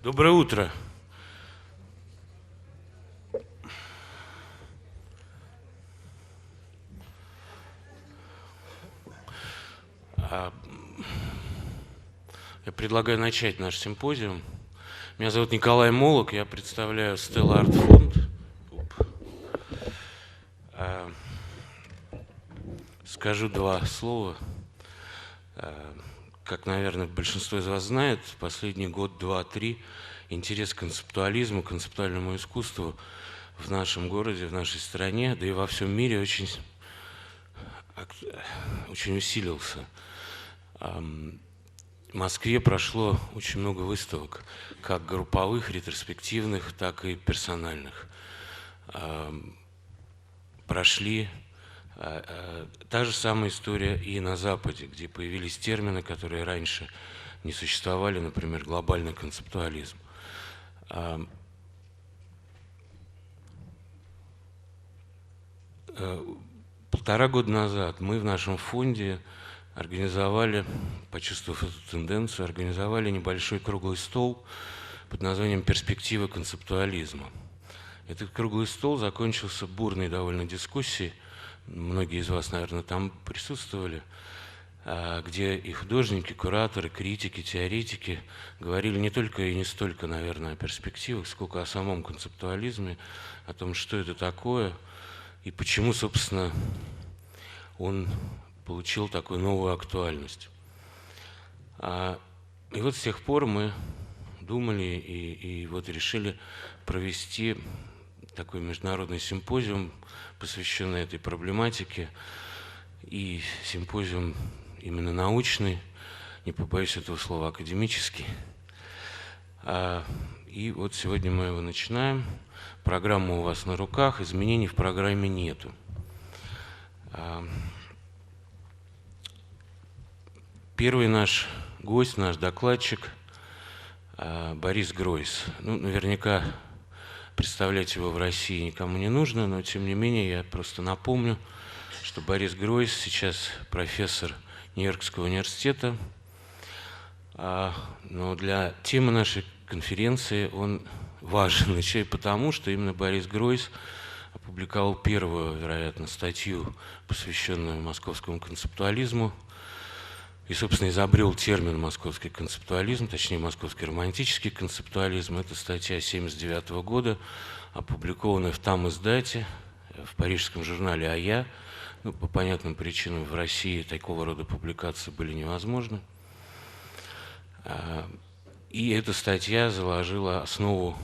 Доброе утро. Я предлагаю начать наш симпозиум. Меня зовут Николай Молок, я представляю Conceptual Art фонд. Скажу два слова. Как, наверное, большинство из вас знает, последний год, два, три интерес к концептуализму, концептуальному искусству в нашем городе, в нашей стране, да и во всем мире очень усилился. В Москве прошло очень много выставок, как групповых, ретроспективных, так и персональных. Прошли та же самая история и на Западе, где появились термины, которые раньше не существовали, например, глобальный концептуализм. Полтора года назад мы в нашем фонде организовали, почувствовав эту тенденцию, организовали небольшой круглый стол под названием «Перспективы концептуализма». Этот круглый стол закончился бурной довольно дискуссией, многие из вас, наверное, там присутствовали, где и художники, кураторы, критики, теоретики говорили не только и не столько, наверное, о перспективах, сколько о самом концептуализме, о том, что это такое и почему, собственно, он получил такую новую актуальность. И вот с тех пор мы думали и вот решили провести такой международный симпозиум, посвященный этой проблематике, и симпозиум именно научный, не побоюсь этого слова, академический. И вот сегодня мы его начинаем. Программа у вас на руках, изменений в программе нету. Первый наш гость, наш докладчик Борис Гройс. Ну, наверняка представлять его в России никому не нужно, но тем не менее я просто напомню, что Борис Гройс сейчас профессор Нью-Йоркского университета, но для темы нашей конференции он важен еще и потому, что именно Борис Гройс опубликовал первую, вероятно, статью, посвященную московскому концептуализму, и, собственно, изобрел термин «московский концептуализм», точнее, «московский романтический концептуализм». Это статья 1979 года, опубликованная в там издате, в парижском журнале «А-Я». Ну, по понятным причинам в России такого рода публикации были невозможны. И эта статья заложила основу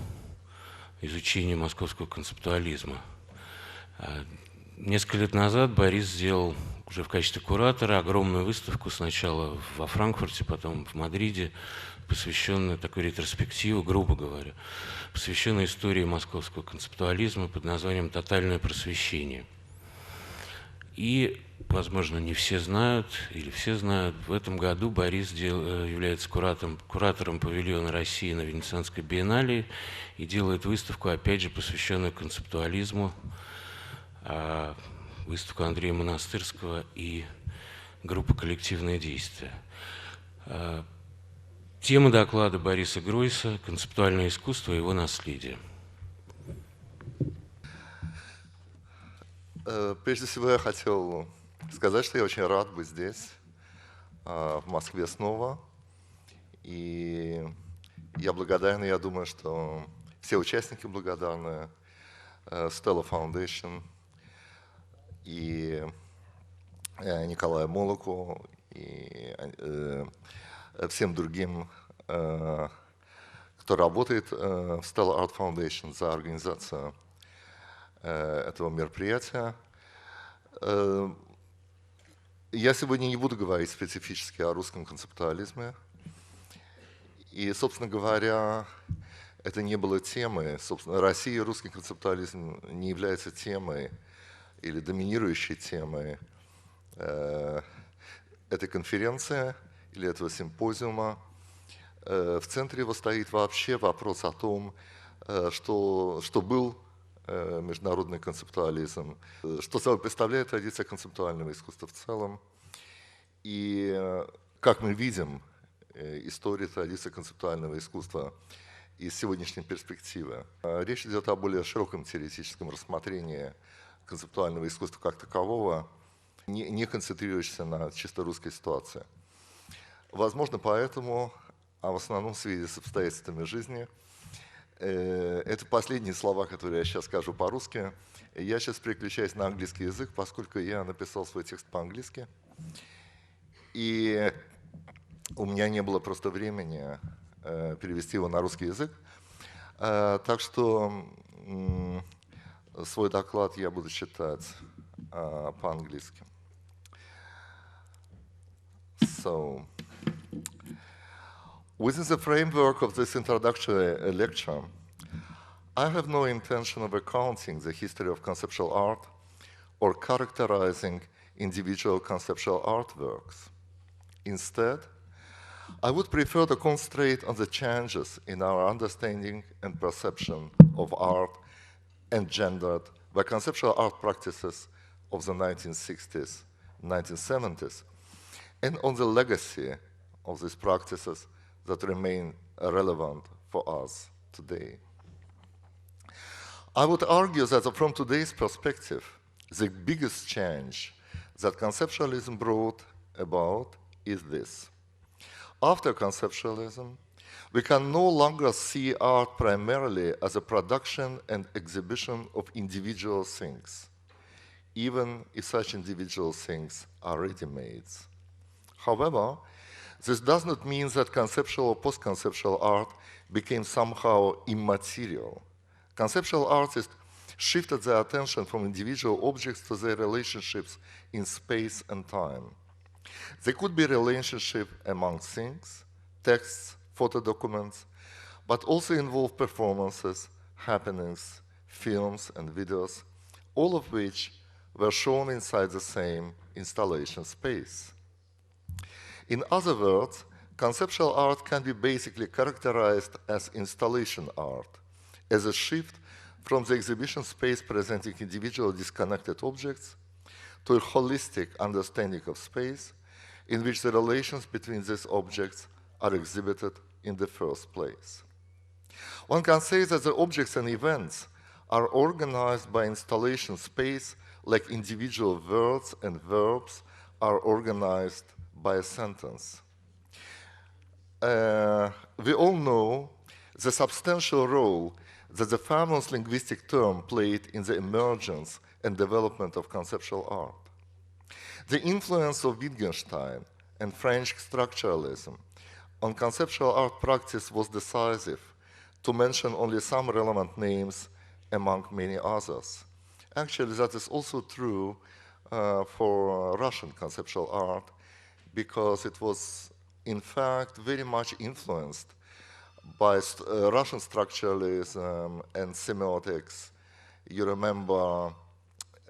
изучения московского концептуализма. Несколько лет назад Борис сделал уже в качестве куратора огромную выставку, сначала во Франкфурте, потом в Мадриде, посвященную такой ретроспективу, грубо говоря, посвященную истории московского концептуализма под названием «Тотальное просвещение». И, возможно, не все знают, или все знают, в этом году Борис является куратором павильона России на Венецианской биеннале и делает выставку, опять же, посвященную концептуализму, выставку Андрея Монастырского и группа «Коллективное действие». Тема доклада Бориса Гройса «Концептуальное искусство и его наследие». Прежде всего я хотел сказать, что я очень рад быть здесь, в Москве снова. И я благодарен, я думаю, что все участники благодарны, Stella Foundation и Николаю Молоку, и всем другим, кто работает в Stella Art Foundation за организацию этого мероприятия. Я сегодня не буду говорить специфически о русском концептуализме. И, собственно говоря, это не было темой. Собственно, Россия и русский концептуализм не являются темой или доминирующей темой этой конференции или этого симпозиума. В центре его стоит вообще вопрос о том, что был международный концептуализм, что собой представляет традиция концептуального искусства в целом. И, как мы видим, история традиции концептуального искусства из сегодняшней перспективы. Речь идет о более широком теоретическом рассмотрении концептуального искусства как такового, не концентрирующегося на чисто русской ситуации. Возможно, поэтому, а в основном в связи с обстоятельствами жизни, это последние слова, которые я сейчас скажу по-русски. Я сейчас переключаюсь на английский язык, поскольку я написал свой текст по-английски. И у меня не было просто времени перевести его на русский язык. Так что свой доклад я буду читать по-английски. So, within the framework of this introductory lecture, I have no intention of recounting the history of conceptual art or characterizing individual conceptual artworks. Instead, I would prefer to concentrate on the changes in our understanding and perception of art engendered by conceptual art practices of the 1960s, 1970s, and on the legacy of these practices that remain relevant for us today. I would argue that from today's perspective, the biggest change that conceptualism brought about is this. After conceptualism, we can no longer see art primarily as a production and exhibition of individual things, even if such individual things are ready-mades. However, this does not mean that conceptual or post-conceptual art became somehow immaterial. Conceptual artists shifted their attention from individual objects to their relationships in space and time. They could be relationship among things, texts, photo documents, but also involve performances, happenings, films, and videos, all of which were shown inside the same installation space. In other words, conceptual art can be basically characterized as installation art, as a shift from the exhibition space presenting individual disconnected objects to a holistic understanding of space in which the relations between these objects are exhibited in the first place. One can say that the objects and events are organized by installation space like individual words and verbs are organized by a sentence. We all know the substantial role that the famous linguistic term played in the emergence and development of conceptual art. The influence of Wittgenstein and French structuralism on conceptual art practice was decisive, to mention only some relevant names among many others. Actually, that is also true for Russian conceptual art, because it was, in fact, very much influenced by Russian structuralism and semiotics. You remember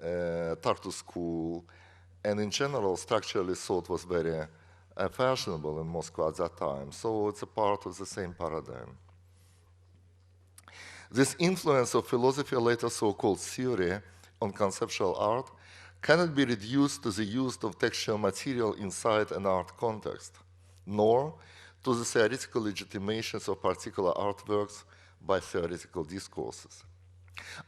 Tartu School, and in general, structuralist thought was very fashionable in Moscow at that time, so it's a part of the same paradigm. This influence of philosophy, later so-called theory, on conceptual art cannot be reduced to the use of textual material inside an art context, nor to the theoretical legitimations of particular artworks by theoretical discourses.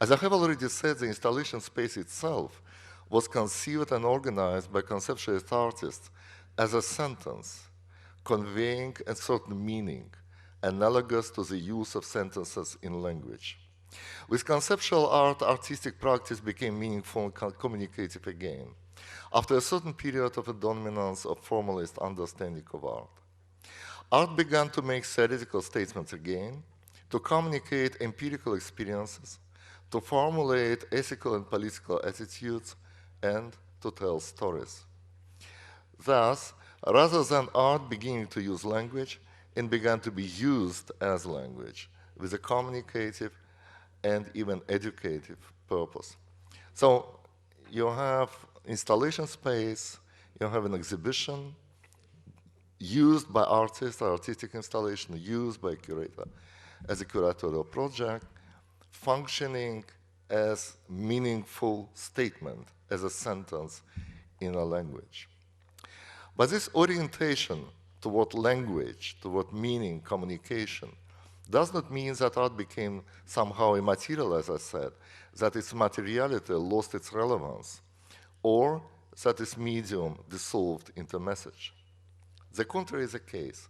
As I have already said, the installation space itself was conceived and organized by conceptualist artists as a sentence, conveying a certain meaning, analogous to the use of sentences in language. With conceptual art, artistic practice became meaningful and communicative again, after a certain period of a dominance of formalist understanding of art. Art began to make theoretical statements again, to communicate empirical experiences, to formulate ethical and political attitudes, and to tell stories. Thus, rather than art beginning to use language, it began to be used as language, with a communicative and even educative purpose. So you have installation space, you have an exhibition used by artists, artistic installation used by a curator as a curatorial project, functioning as meaningful statement, as a sentence in a language. But this orientation toward language, toward meaning, communication, does not mean that art became somehow immaterial, as I said, that its materiality lost its relevance, or that its medium dissolved into message. The contrary is the case.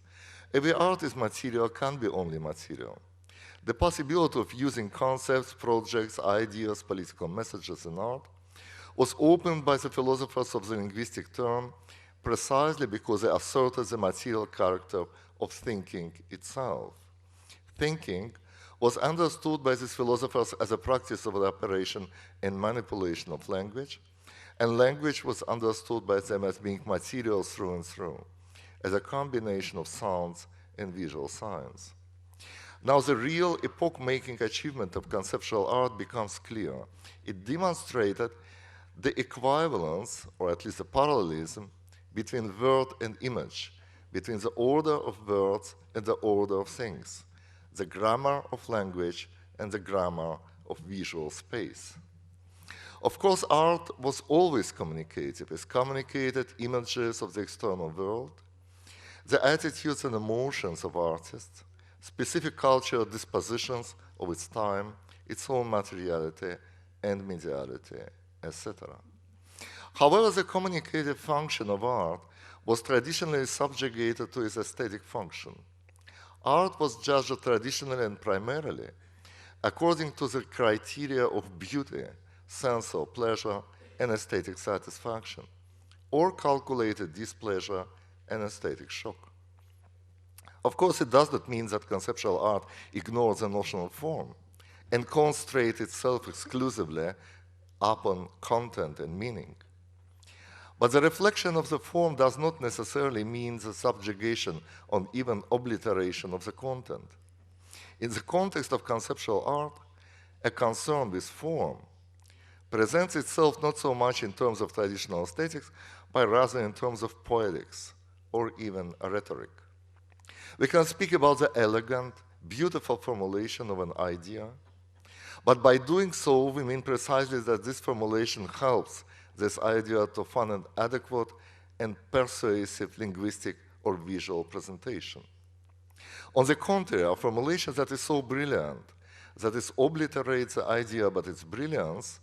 Every art is material can be only material. The possibility of using concepts, projects, ideas, political messages in art was opened by the philosophers of the linguistic term precisely because they asserted the material character of thinking itself. Thinking was understood by these philosophers as a practice of the operation and manipulation of language, and language was understood by them as being material through and through, as a combination of sounds and visual signs. Now the real epoch-making achievement of conceptual art becomes clear. It demonstrated the equivalence, or at least the parallelism, between word and image, between the order of words and the order of things, the grammar of language and the grammar of visual space. Of course, art was always communicative. It communicated images of the external world, the attitudes and emotions of artists, specific cultural dispositions of its time, its own materiality and mediality, etc. However, the communicative function of art was traditionally subjugated to its aesthetic function. Art was judged traditionally and primarily according to the criteria of beauty, sense of pleasure, and aesthetic satisfaction, or calculated displeasure and aesthetic shock. Of course, it does not mean that conceptual art ignores the notional form and concentrates itself exclusively upon content and meaning. But the reflection of the form does not necessarily mean the subjugation or even obliteration of the content. In the context of conceptual art, a concern with form presents itself not so much in terms of traditional aesthetics, but rather in terms of poetics or even rhetoric. We can speak about the elegant, beautiful formulation of an idea, but by doing so, we mean precisely that this formulation helps this idea to find an adequate and persuasive linguistic or visual presentation. On the contrary, a formulation that is so brilliant that it obliterates the idea but its brilliance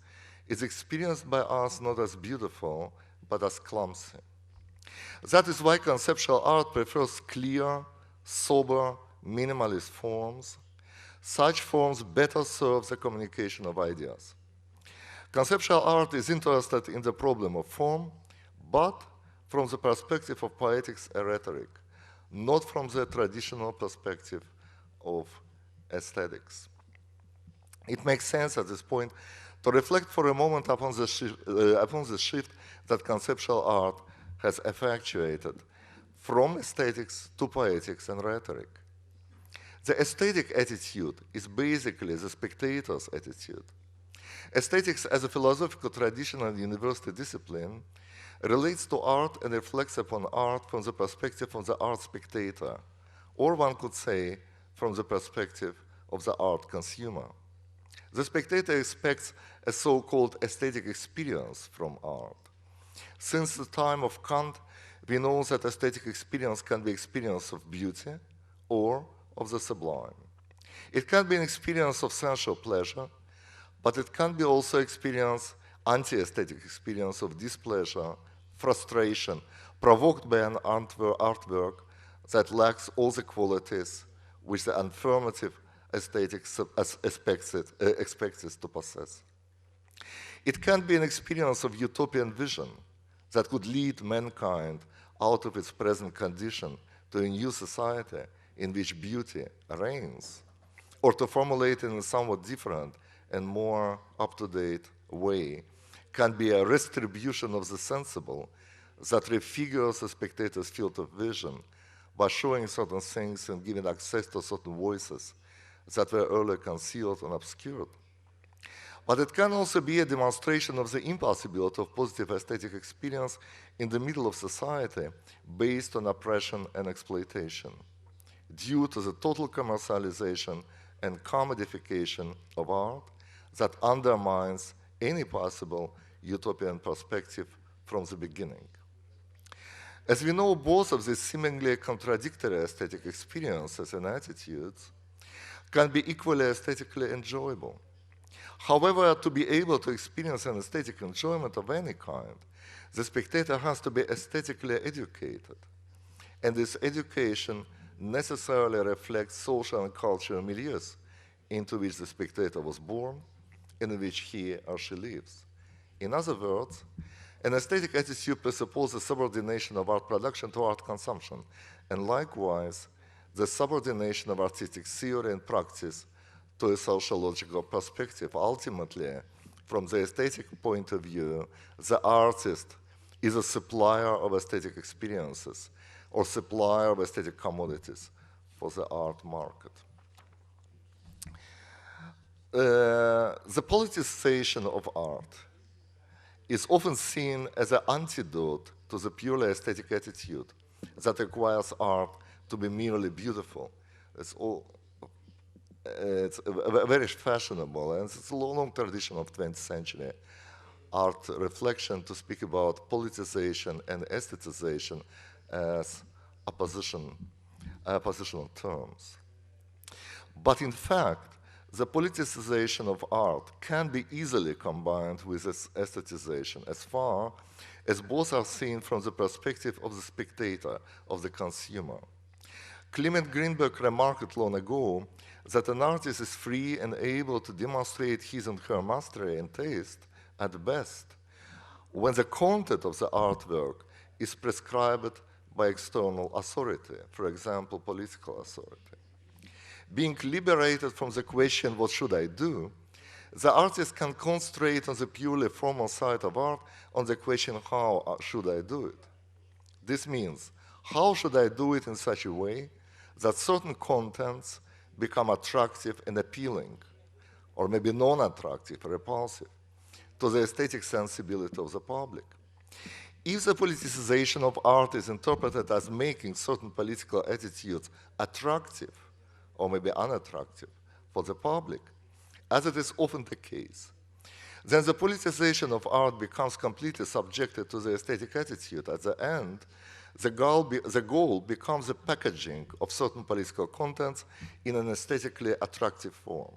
is experienced by us not as beautiful, but as clumsy. That is why conceptual art prefers clear, sober, minimalist forms. Such forms better serve the communication of ideas. Conceptual art is interested in the problem of form, but from the perspective of poetics and rhetoric, not from the traditional perspective of aesthetics. It makes sense at this point to reflect for a moment upon the shift that conceptual art has effectuated from aesthetics to poetics and rhetoric. The aesthetic attitude is basically the spectator's attitude. Aesthetics as a philosophical tradition and university discipline relates to art and reflects upon art from the perspective of the art spectator, or one could say from the perspective of the art consumer. The spectator expects a so-called aesthetic experience from art. Since the time of Kant, we know that aesthetic experience can be experience of beauty or of the sublime. It can be an experience of sensual pleasure, but it can be also experience, anti-aesthetic experience of displeasure, frustration, provoked by an artwork that lacks all the qualities which the affirmative aesthetic expects it to possess. It can be an experience of utopian vision that could lead mankind out of its present condition to a new society in which beauty reigns, or to formulate in a somewhat different and more up-to-date way, can be a retribution of the sensible that refigures the spectator's field of vision by showing certain things and giving access to certain voices that were earlier concealed and obscured. But it can also be a demonstration of the impossibility of positive aesthetic experience in the middle of society based on oppression and exploitation, due to the total commercialization and commodification of art that undermines any possible utopian perspective from the beginning. As we know both of these seemingly contradictory aesthetic experiences and attitudes, can be equally aesthetically enjoyable. However, to be able to experience an aesthetic enjoyment of any kind, the spectator has to be aesthetically educated. And this education necessarily reflects social and cultural milieus into which the spectator was born and in which he or she lives. In other words, an aesthetic attitude presupposes subordination of art production to art consumption, and likewise, the subordination of artistic theory and practice to a sociological perspective. Ultimately, from the aesthetic point of view, the artist is a supplier of aesthetic experiences or supplier of aesthetic commodities for the art market. The politicization of art is often seen as an antidote to the purely aesthetic attitude that requires art to be merely beautiful. It's very fashionable, and it's a long tradition of 20th century art reflection to speak about politicization and aestheticization as oppositional terms. But in fact, the politicization of art can be easily combined with its aestheticization as far as both are seen from the perspective of the spectator, of the consumer. Clement Greenberg remarked long ago that an artist is free and able to demonstrate his and her mastery and taste at best when the content of the artwork is prescribed by external authority, for example, political authority. Being liberated from the question, what should I do, the artist can concentrate on the purely formal side of art on the question, how should I do it? This means, how should I do it in such a way that certain contents become attractive and appealing, or maybe non-attractive, repulsive, to the aesthetic sensibility of the public. If the politicization of art is interpreted as making certain political attitudes attractive, or maybe unattractive, for the public, as it is often the case, then the politicization of art becomes completely subjected to the aesthetic attitude. At the end, the goal becomes the packaging of certain political contents in an aesthetically attractive form.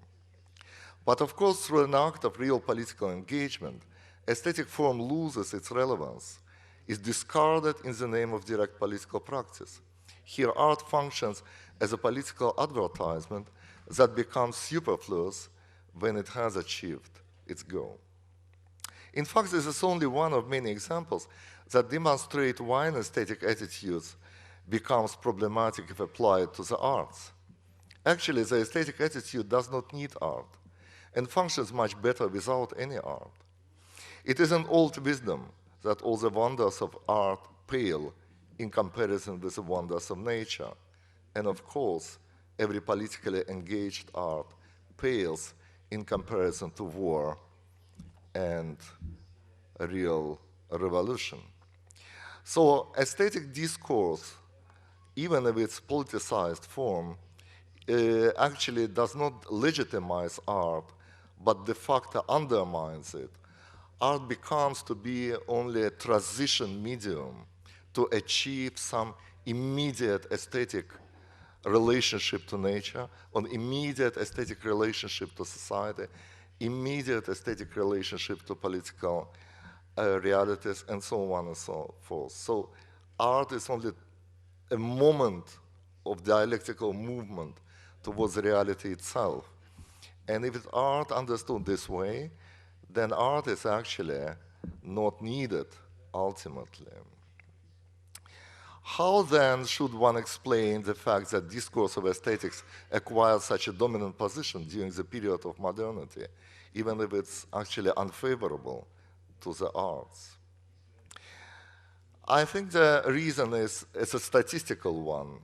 But of course, through an act of real political engagement, aesthetic form loses its relevance, is discarded in the name of direct political practice. Here, art functions as a political advertisement that becomes superfluous when it has achieved its goal. In fact, this is only one of many examples that demonstrate why an aesthetic attitude becomes problematic if applied to the arts. Actually, the aesthetic attitude does not need art and functions much better without any art. It is an old wisdom that all the wonders of art pale in comparison with the wonders of nature. And of course, every politically engaged art pales in comparison to war and a real revolution. So aesthetic discourse, even if it's politicized form, actually does not legitimize art, but de facto undermines it. Art becomes to be only a transition medium to achieve some immediate aesthetic relationship to nature, an immediate aesthetic relationship to society, immediate aesthetic relationship to political realities, and so on and so forth. So art is only a moment of dialectical movement towards reality itself. And if it's art understood this way, then art is actually not needed ultimately. How then should one explain the fact that discourse of aesthetics acquired such a dominant position during the period of modernity, even if it's actually unfavorable to the arts? I think the reason is a statistical one.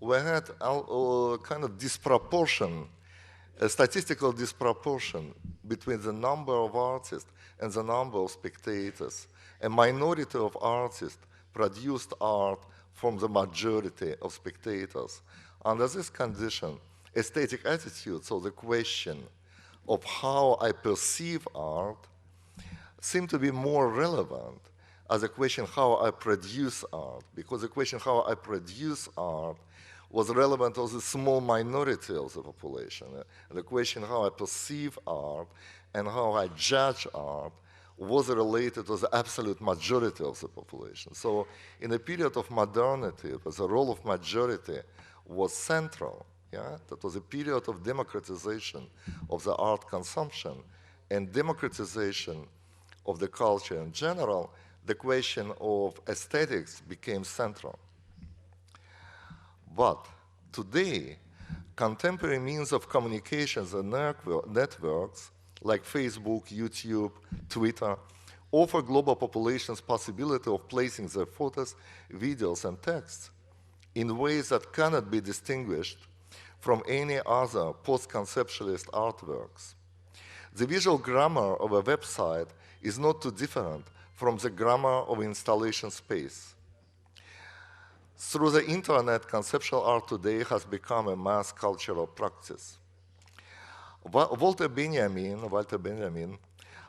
We had a kind of disproportion, a statistical disproportion between the number of artists and the number of spectators. A minority of artists produced art from the majority of spectators. Under this condition, aesthetic attitudes, so the question of how I perceive art, seem to be more relevant as a question how I produce art, because the question how I produce art was relevant to the small minority of the population. The question how I perceive art and how I judge art was related to the absolute majority of the population. So in a period of modernity, the role of majority was central. Yeah? That was a period of democratization of the art consumption and democratization of the culture in general. The question of aesthetics became central. But today, contemporary means of communications and networks like Facebook, YouTube, Twitter, offer global populations possibility of placing their photos, videos, and texts in ways that cannot be distinguished from any other post-conceptualist artworks. The visual grammar of a website is not too different from the grammar of installation space. Through the internet, conceptual art today has become a mass cultural practice. Walter Benjamin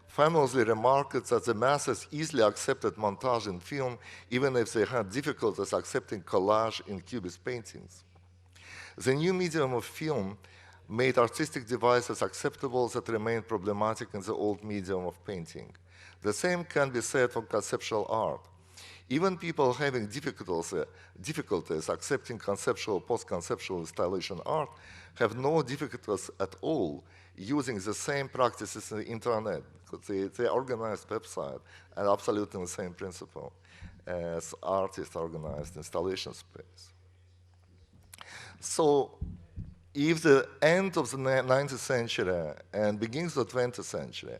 famously remarked that the masses easily accepted montage in film, even if they had difficulties accepting collage in cubist paintings. The new medium of film made artistic devices acceptable that remained problematic in the old medium of painting. The same can be said for conceptual art. Even people having difficulties accepting conceptual, post-conceptual installation art have no difficulties at all using the same practices in the internet, because they organized website and absolutely the same principle as artists organized installation space. So if the end of the 19th century and beginnings of the 20th century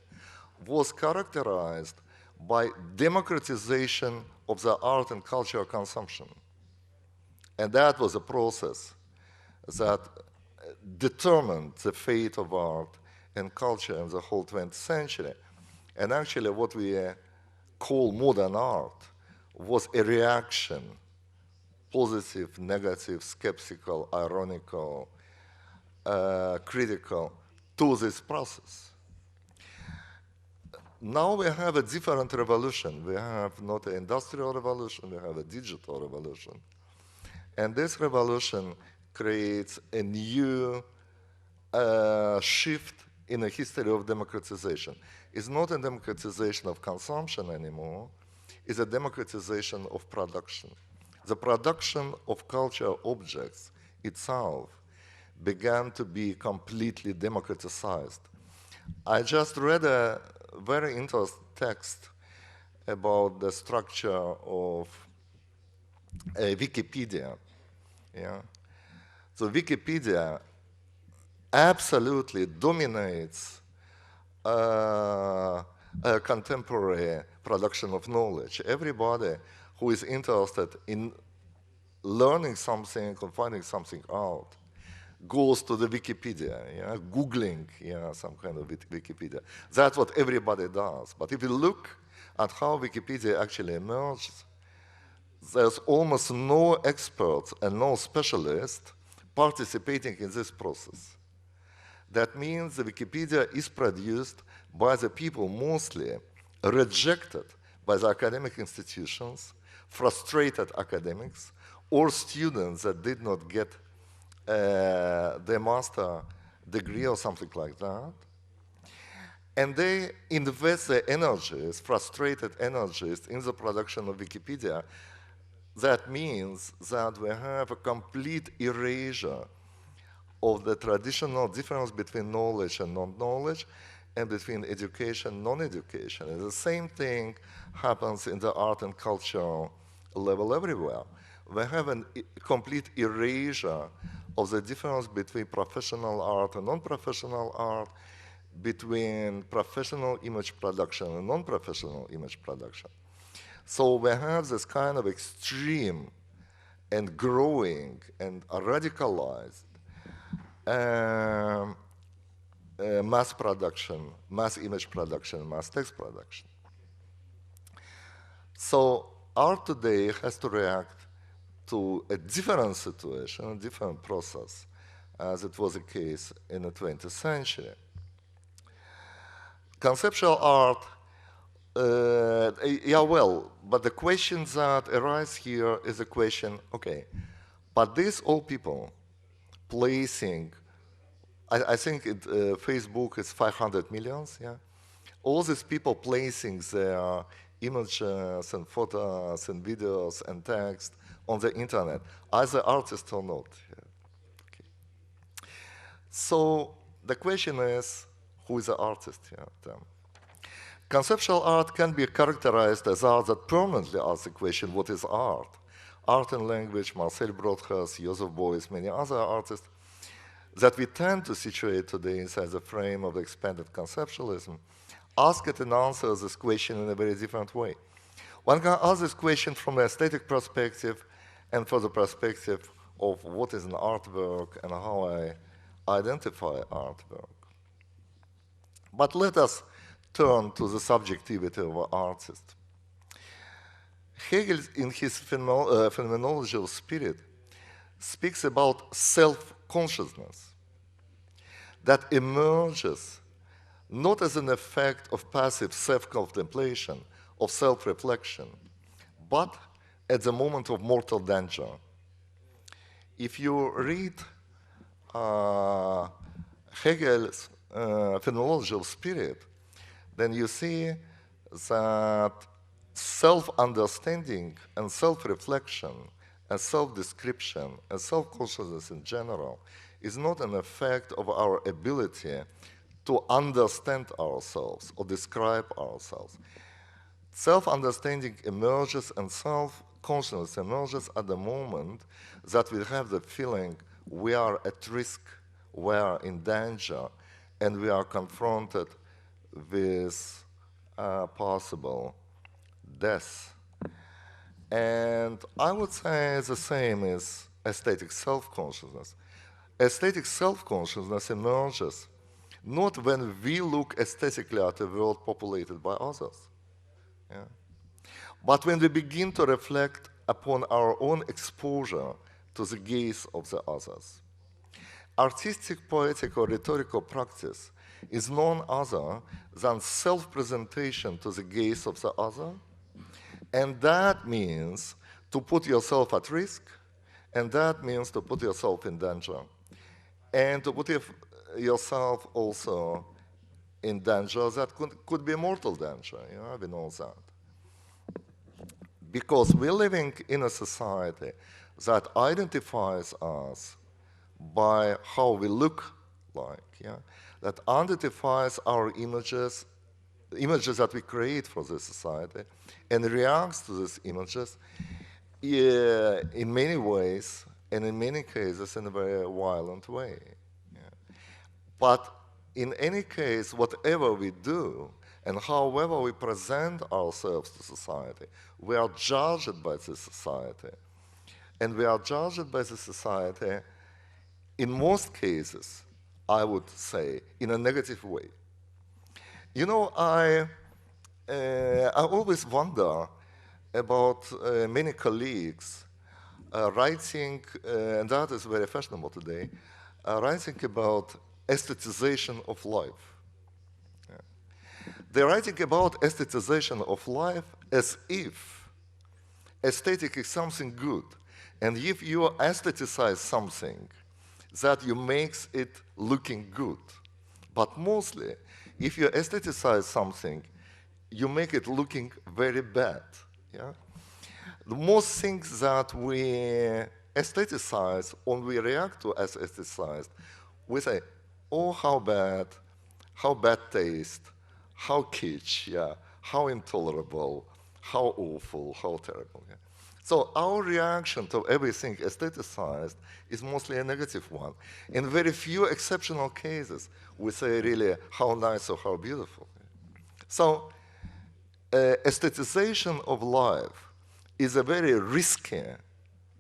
was characterized by democratization of the art and cultural consumption, and that was a process that determined the fate of art and culture in the whole 20th century. And actually what we call modern art was a reaction, positive, negative, skeptical, ironical, critical, to this process. Now we have a different revolution. We have not an industrial revolution, we have a digital revolution. And this revolution creates a new shift in the history of democratization. It's not a democratization of consumption anymore, it's a democratization of production. The production of cultural objects itself began to be completely democratized. I just read a very interesting text about the structure of Wikipedia. Yeah? So Wikipedia absolutely dominates contemporary production of knowledge. Everybody who is interested in learning something or finding something out goes to the Wikipedia, yeah? Googling some kind of Wikipedia. That's what everybody does. But if you look at how Wikipedia actually emerged, there's almost no experts and no specialists participating in this process. That means the Wikipedia is produced by the people mostly rejected by the academic institutions, frustrated academics, or students that did not get their master degree or something like that. And they invest their energies, frustrated energies, in the production of Wikipedia. That means that we have a complete erasure of the traditional difference between knowledge and non-knowledge, and between education and non-education. And the same thing happens in the art and culture level everywhere. We have a complete erasure of the difference between professional art and non-professional art, between professional image production and non-professional image production. So we have this kind of extreme and growing and radicalized mass production, mass image production, mass text production. So art today has to react to a different situation, a different process, as it was the case in the 20th century. Conceptual art, but the question that arises here is the question, okay, But these all people placing, I think Facebook is 500 million, yeah? All these people placing their images and photos and videos and text on the internet, either artists or not. Yeah. Okay. So the question is, who is the artist? Yeah, conceptual art can be characterized as art that permanently asks the question, what is art? Art and language, Marcel Broadhurst, Joseph Beuys, many other artists that we tend to situate today inside the frame of expanded conceptualism, ask it and answer this question in a very different way. One can ask this question from an aesthetic perspective and from the perspective of what is an artwork and how I identify artwork. But let us turn to the subjectivity of an artist. Hegel, in his phenomenology of spirit, speaks about self-consciousness that emerges not as an effect of passive self-contemplation, of self-reflection, but at the moment of mortal danger. If you read Hegel's phenomenology of spirit, then you see that self-understanding and self-reflection and self-description and self-consciousness in general is not an effect of our ability to understand ourselves or describe ourselves. Self-understanding emerges and self-consciousness emerges at the moment that we have the feeling we are at risk, we are in danger, and we are confronted with possible death. And I would say the same is aesthetic self-consciousness. Aesthetic self-consciousness emerges not when we look aesthetically at a world populated by others, yeah? But when we begin to reflect upon our own exposure to the gaze of the others. Artistic, poetic, or rhetorical practice is none other than self-presentation to the gaze of the other, and that means to put yourself at risk, and that means to put yourself in danger, and to put yourself also in danger that could be mortal danger, you know, we know that. Because we're living in a society that identifies us by how we look like, yeah? That identifies our images that we create for this society, and reacts to these images in many ways, and in many cases in a very violent way. Yeah. But in any case, whatever we do, and however we present ourselves to society, we are judged by the society. And we are judged by the society, in most cases, I would say, in a negative way. You know, I always wonder about many colleagues writing, and that is very fashionable today, writing about aestheticization of life. Yeah. They're writing about aestheticization of life as if aesthetic is something good, and if you aestheticize something, that you makes it looking good. But mostly, if you aestheticize something, you make it looking very bad. Yeah? The most things that we aestheticize, when we react to as aestheticized, we say, oh, how bad taste, how kitsch, yeah, how intolerable, how awful, how terrible. Yeah? So our reaction to everything aestheticized is mostly a negative one. In very few exceptional cases, we say really how nice or how beautiful. So aestheticization of life is a very risky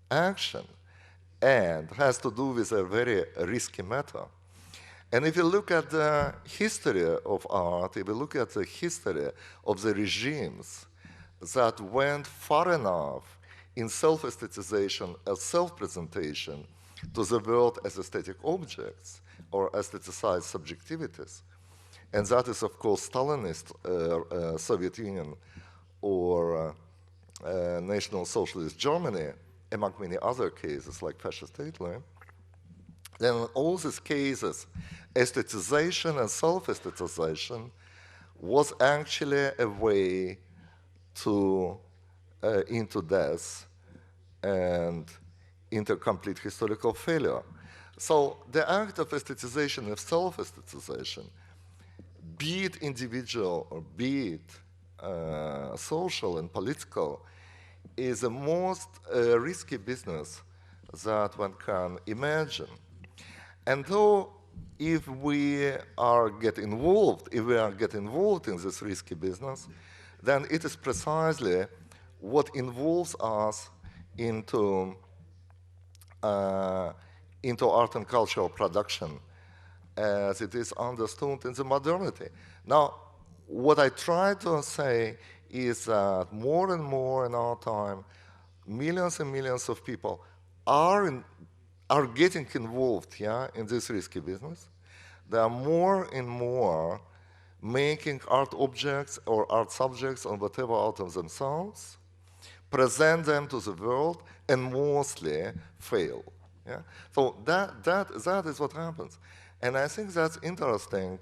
action and has to do with a very risky matter. And if you look at the history of art, if you look at the history of the regimes that went far enough in self-aestheticization as self-presentation to the world as aesthetic objects or aestheticized subjectivities, and that is, of course, Stalinist Soviet Union or National Socialist Germany among many other cases like fascist Italy, then in all these cases, aestheticization and self-aestheticization was actually a way to into death and into complete historical failure. So the act of aestheticization and self-aestheticization, be it individual or be it social and political, is the most risky business that one can imagine. And though if we get involved in this risky business, then it is precisely what involves us into art and cultural production as it is understood in the modernity. Now, what I try to say is that more and more in our time, millions and millions of people are getting involved in this risky business. They are more and more making art objects or art subjects or whatever out of themselves, present them to the world, and mostly fail. Yeah? So that is what happens. And I think that's interesting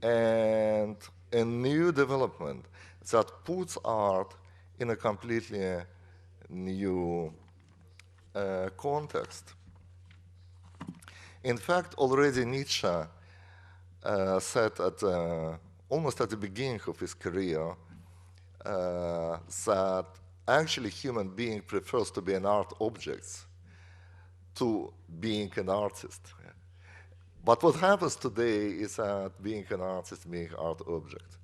and a new development that puts art in a completely new context. In fact, already Nietzsche said almost at the beginning of his career that actually human being prefers to be an art object to being an artist. But what happens today is that being an artist, being art object,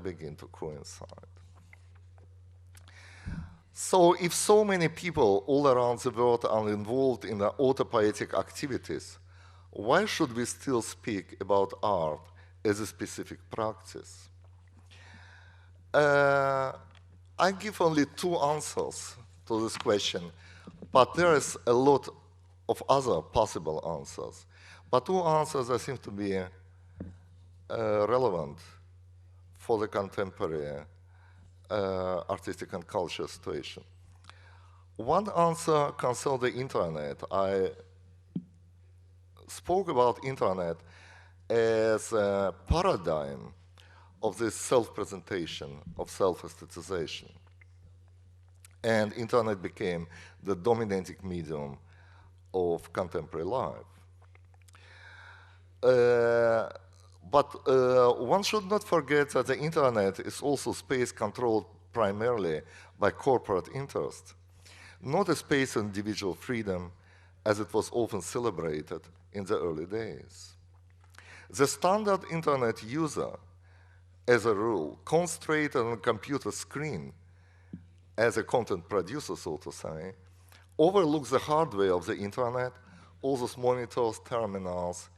begin to coincide. So if so many people all around the world are involved in the autopoietic activities, why should we still speak about art as a specific practice? I give only two answers to this question, but there is a lot of other possible answers. But two answers that seem to be relevant for the contemporary artistic and cultural situation. One answer concerns the internet. I spoke about internet as a paradigm of this self-presentation, of self-aestheticization. And internet became the dominating medium of contemporary life. But one should not forget that the internet is also space controlled primarily by corporate interest, not a space of individual freedom as it was often celebrated in the early days. The standard internet user, as a rule, concentrated on a computer screen as a content producer, so to say, overlooks the hardware of the internet, all those monitors, terminals,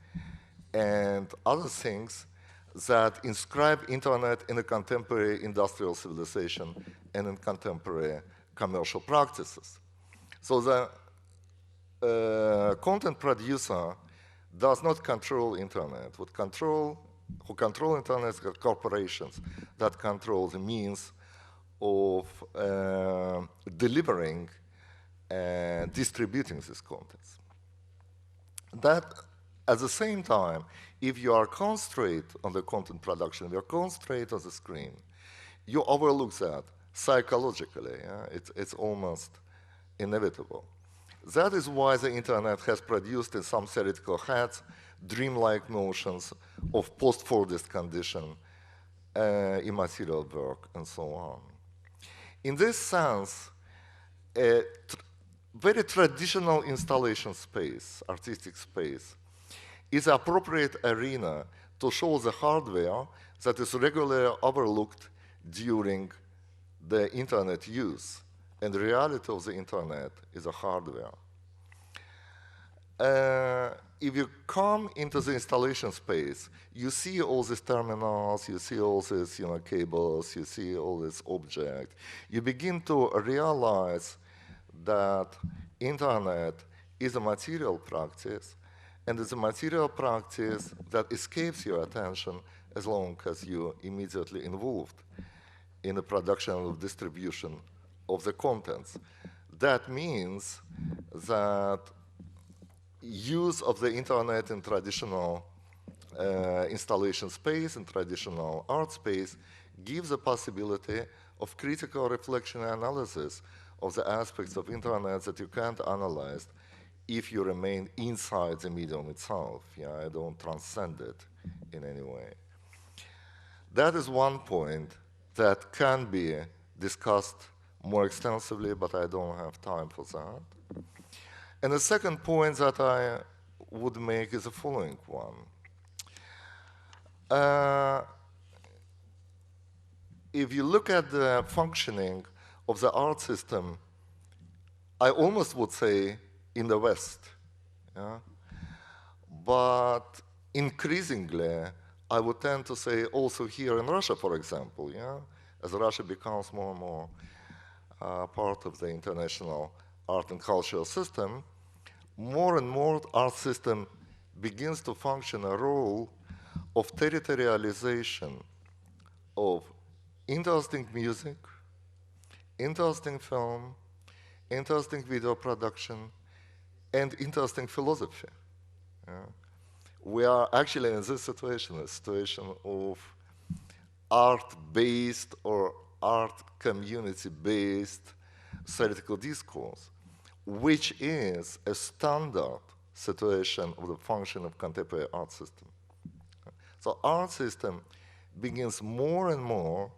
and other things that inscribe internet in a contemporary industrial civilization and in contemporary commercial practices. So the content producer does not control internet. Who control internet are corporations that control the means of delivering and distributing this content. That, at the same time, if you are concentrated on the content production, you are concentrated on the screen, you overlook that psychologically. It's almost inevitable. That is why the internet has produced in some theoretical heads dreamlike notions of post-Fordist condition, immaterial work, and so on. In this sense, a very traditional installation space, artistic space, is the appropriate arena to show the hardware that is regularly overlooked during the internet use. And the reality of the internet is a hardware. If you come into the installation space, you see all these terminals, you see all these cables, you see all these objects. You begin to realize that internet is a material practice, and it's a material practice that escapes your attention as long as you're immediately involved in the production or distribution of the contents. that means that use of the internet in traditional installation space and traditional art space gives the possibility of critical reflection and analysis of the aspects of internet that you can't analyze if you remain inside the medium itself. Yeah, I don't transcend it in any way. That is one point that can be discussed more extensively, but I don't have time for that. And the second point that I would make is the following one. If you look at the functioning of the art system, I almost would say in the West, yeah? But increasingly, I would tend to say also here in Russia, for example, yeah? As Russia becomes more and more part of the international art and cultural system, more and more art system begins to function a role of territorialization of interesting music, interesting film, interesting video production, and interesting philosophy. Yeah. We are actually in this situation, a situation of art-based or art community-based theoretical discourse, which is a standard situation of the function of contemporary art system. So art system begins more and more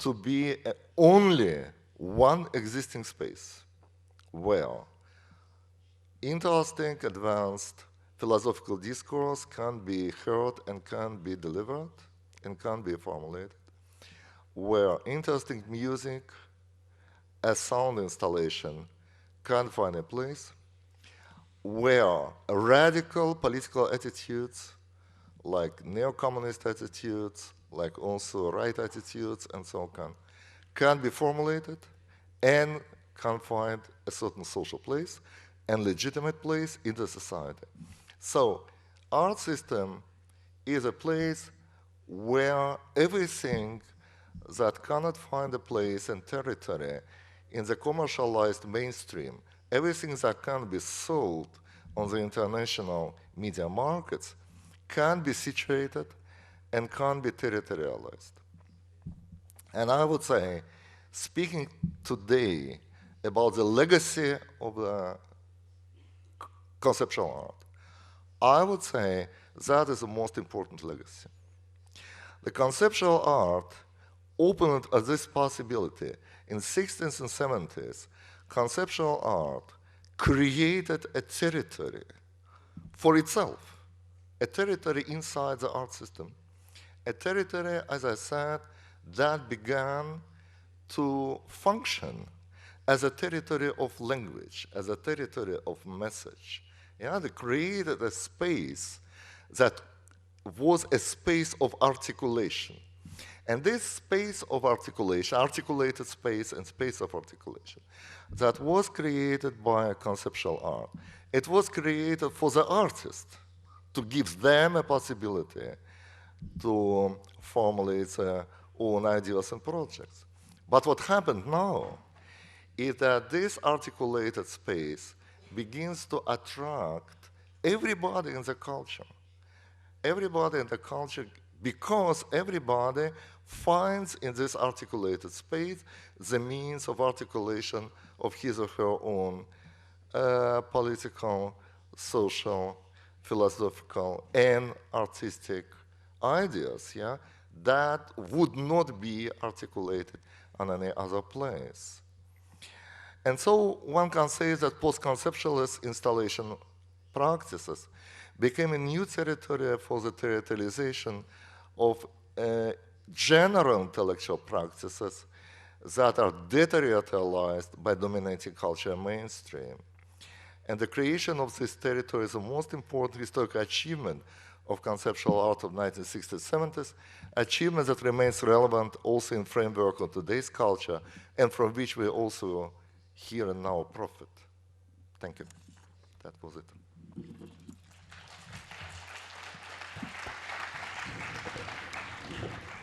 to be only one existing space where interesting, advanced philosophical discourse can be heard and can be delivered and can be formulated, where interesting music as sound installation can find a place, where radical political attitudes like neo-communist attitudes, like also right attitudes and so on, can be formulated and can find a certain social place and legitimate place in the society. So art system is a place where everything that cannot find a place and territory in the commercialized mainstream, everything that can be sold on the international media markets can be situated and can be territorialized. And I would say, speaking today about the legacy of the conceptual art, I would say that is the most important legacy. The conceptual art opened this possibility. In the 60s and 70s, conceptual art created a territory for itself, a territory inside the art system, a territory, as I said, that began to function as a territory of language, as a territory of message. Yeah, they created a space that was a space of articulation. And this space of articulation, articulated space and space of articulation, that was created by conceptual art, it was created for the artist to give them a possibility to formulate their own ideas and projects. But what happened now is that this articulated space begins to attract everybody in the culture. Everybody in the culture, because everybody finds in this articulated space the means of articulation of his or her own political, social, philosophical, and artistic ideas, yeah, that would not be articulated on any other place. And so one can say that post-conceptualist installation practices became a new territory for the territorialization of general intellectual practices that are deterritorialized by dominating culture mainstream. And the creation of this territory is the most important historical achievement of conceptual art of 1960s, 70s, achievement that remains relevant also in framework of today's culture and from which we also here and now profit. Thank you. That was it.